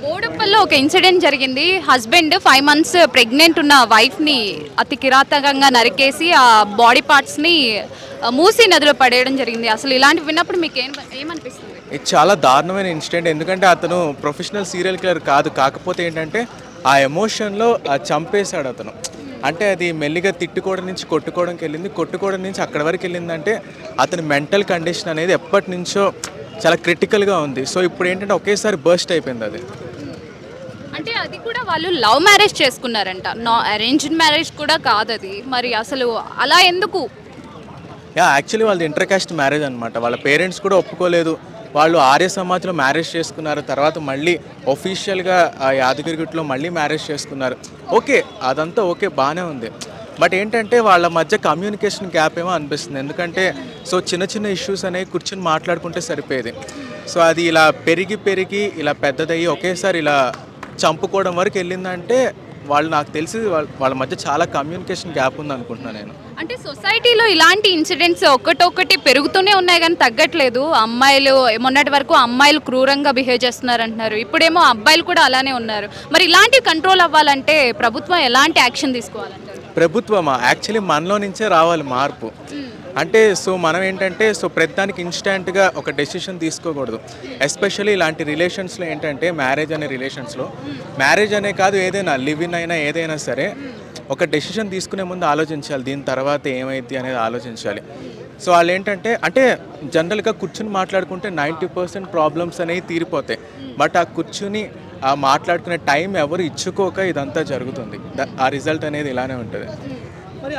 బోడుప్పల్లో ఒక ఇన్సిడెంట్ జరిగింది. Husband 5 months pregnant ఉన్న వైఫ్‌ని అతి కిరాతకంగా నరికేసి ఆ బాడీ పార్ట్స్‌ని మూసీ నదిలో పడేయడం జరిగింది. అసలు ఇలాంటివి విన్నప్పుడు మీకు ఏమనిపిస్తుంది? ఇది చాలా దారుణమైన ఇన్సిడెంట్. ఎందుకంటే అతను ప్రొఫెషనల్ సీరియల్ కిల్లర్ కాదు. కాకపోతే ఏంటంటే ఆ ఎమోషన్‌లో చంపేశాడు అతను. అంటే అది మెల్లిగా తిట్టుకోవడం నుంచి కొట్టుకోవడంకి వెళ్ళింది. కొట్టుకోవడం నుంచి అక్కడి వరకు వెళ్ళిందంటే అతని మెంటల్ కండిషన్ అనేది ఎప్పటి నుంచో చాలా క్రిటికల్గా ఉంది. సో ఇప్పుడు ఏంటంటే ఒకేసారి బర్స్ట్ అయిపోయింది అది. అంటే అది కూడా వాళ్ళు లవ్ మ్యారేజ్ చేసుకున్నారంట. అరేంజ్డ్ మ్యారేజ్ కూడా కాదది. మరి అసలు అలా ఎందుకు? యాక్చువల్లీ వాళ్ళది ఇంటర్ కాస్ట్ మ్యారేజ్ అనమాట. వాళ్ళ పేరెంట్స్ కూడా ఒప్పుకోలేదు. వాళ్ళు ఆర్య సమాజ్లో మ్యారేజ్ చేసుకున్నారు. తర్వాత మళ్ళీ ఒఫీషియల్గా యాదగిరిగుట్టలో మళ్ళీ మ్యారేజ్ చేసుకున్నారు. ఓకే, అదంతా ఓకే, బాగానే ఉంది. బట్ ఏంటంటే వాళ్ళ మధ్య కమ్యూనికేషన్ గ్యాప్ ఏమో అనిపిస్తుంది. ఎందుకంటే సో చిన్న చిన్న ఇష్యూస్ అనేవి కూర్చొని మాట్లాడుకుంటే సరిపోయేది. సో అది ఇలా పెరిగి ఇలా పెద్దదయ్యి ఒకేసారి ఇలా చంపుకోవడం వరకు వెళ్ళిందంటే వాళ్ళు, నాకు తెలిసి వాళ్ళ మధ్య చాలా కమ్యూనికేషన్ గ్యాప్ ఉంది అనుకుంటున్నాను నేను. అంటే సొసైటీలో ఇలాంటి ఇన్సిడెంట్స్ ఒక్కటొక్కటి పెరుగుతూనే ఉన్నాయి కానీ తగ్గట్లేదు. అమ్మాయిలు మొన్నటి వరకు అమ్మాయిలు క్రూరంగా బిహేవ్ చేస్తున్నారు అంటున్నారు. ఇప్పుడేమో అబ్బాయిలు కూడా అలానే ఉన్నారు. మరి ఇలాంటివి కంట్రోల్ అవ్వాలంటే ప్రభుత్వం ఎలాంటి యాక్షన్ తీసుకోవాలంటారు? ప్రభుత్వమా? యాక్చువల్లీ మనలో నుంచే రావాలి మార్పు. అంటే సో మనం ఏంటంటే సో ప్రతిదానికి ఇన్స్టెంట్గా ఒక డెసిషన్ తీసుకోకూడదు. ఎస్పెషల్లీ ఇలాంటి రిలేషన్స్లో ఏంటంటే మ్యారేజ్ అనే రిలేషన్స్లో, మ్యారేజ్ అనే కాదు ఏదైనా లివ్ ఇన్ అయినా ఏదైనా సరే ఒక డెసిషన్ తీసుకునే ముందు ఆలోచించాలి. దీని తర్వాత ఏమైంది అనేది ఆలోచించాలి. సో వాళ్ళు ఏంటంటే అంటే జనరల్గా కూర్చుని మాట్లాడుకుంటే 90% ప్రాబ్లమ్స్ అనేవి తీరిపోతాయి. బట్ ఆ కూర్చుని మాట్లాడుకునే టైం ఎవరు ఇచ్చుకోక ఇదంతా జరుగుతుంది. ఆ రిజల్ట్ అనేది ఇలానే ఉంటుంది. మరి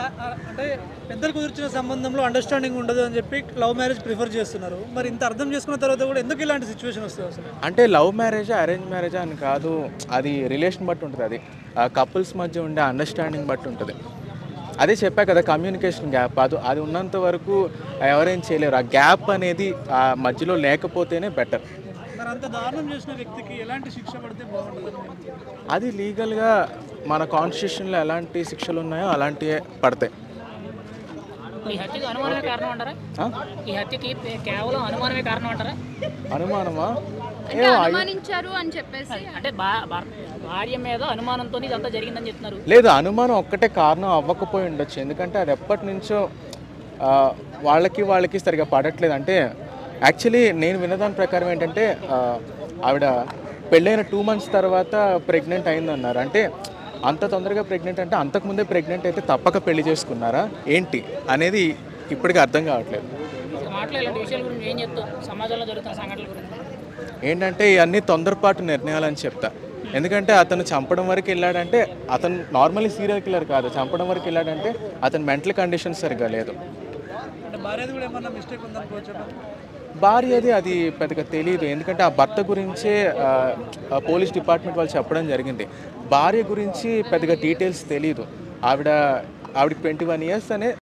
అంటే పెద్దలు కుదిర్చిన సంబంధంలో అండర్స్టాండింగ్ ఉండదు అని చెప్పి లవ్ మ్యారేజ్ ప్రిఫర్ చేస్తున్నారు. మరి ఇంత అర్థం చేసుకున్న తర్వాత కూడా ఎందుకు ఇలాంటి సిచ్యువేషన్ వస్తుంది అసలు? అంటే లవ్ మ్యారేజా అరేంజ్ మ్యారేజా అని కాదు, అది రిలేషన్ బట్టి ఉంటుంది. అది కపుల్స్ మధ్య ఉండే అండర్స్టాండింగ్ బట్టి ఉంటుంది. అదే చెప్పా కదా, కమ్యూనికేషన్ గ్యాప్. అది ఉన్నంత వరకు ఎవరేం చేయలేరు. ఆ గ్యాప్ అనేది ఆ మధ్యలో లేకపోతేనే బెటర్. మరి అంత దారుణం చేసిన వ్యక్తికి ఎలాంటి శిక్ష పడితే బాగుంటుంది? అది లీగల్గా మన కాన్స్టిట్యూషన్లో ఎలాంటి శిక్షలు ఉన్నాయో అలాంటివే పడతాయి. ఈ హత్యకు అనుమానమే కారణం అంటారా? ఈ హత్యకి కేవలం అనుమానమే కారణం అంటారా? అనుమానమా? అనుమానించారు అని చెప్పేసి అంటే భార్య మీద అనుమానంతో ఇదంతా జరిగిందని చెప్తున్నారు. లేదు, అనుమానం ఒక్కటే కారణం అవ్వకపోయి ఉండొచ్చు. ఎందుకంటే అది ఎప్పటి నుంచో వాళ్ళకి సరిగా పడట్లేదు. అంటే యాక్చువల్లీ నేను విన్నదాని ప్రకారం ఏంటంటే ఆవిడ పెళ్ళైన 2 months తర్వాత ప్రెగ్నెంట్ అయిందన్నారు. అంటే అంత తొందరగా ప్రెగ్నెంట్ అంటే అంతకుముందే ప్రెగ్నెంట్ అయితే తప్పక పెళ్లి చేసుకున్నారా ఏంటి అనేది ఇప్పటికీ అర్థం కావట్లేదు. ఇలాంటి విషయాల గురించి ఏం చెప్తాం? సమాజంలో జరుగుతున్న సంఘటనల గురించి ఏంటంటే ఇవన్నీ తొందరపాటు నిర్ణయాలని చెప్తా. ఎందుకంటే అతను చంపడం వరకు వెళ్ళాడంటే అతను నార్మల్లీ సీరియల్ కిల్లర్ కాదు. చంపడం వరకు వెళ్ళాడంటే అతని మెంటల్ కండిషన్ సరిగా లేదు. అంటే భార్యది కూడా ఏమన్నా మిస్టేక్ ఉందనుకోవచ్చు? భార్యది అది పెద్దగా తెలియదు. ఎందుకంటే ఆ భర్త గురించే పోలీస్ డిపార్ట్మెంట్ వాళ్ళు చెప్పడం జరిగింది. భార్య గురించి పెద్దగా డీటెయిల్స్ తెలియదు. ఆవిడ 21 years అనే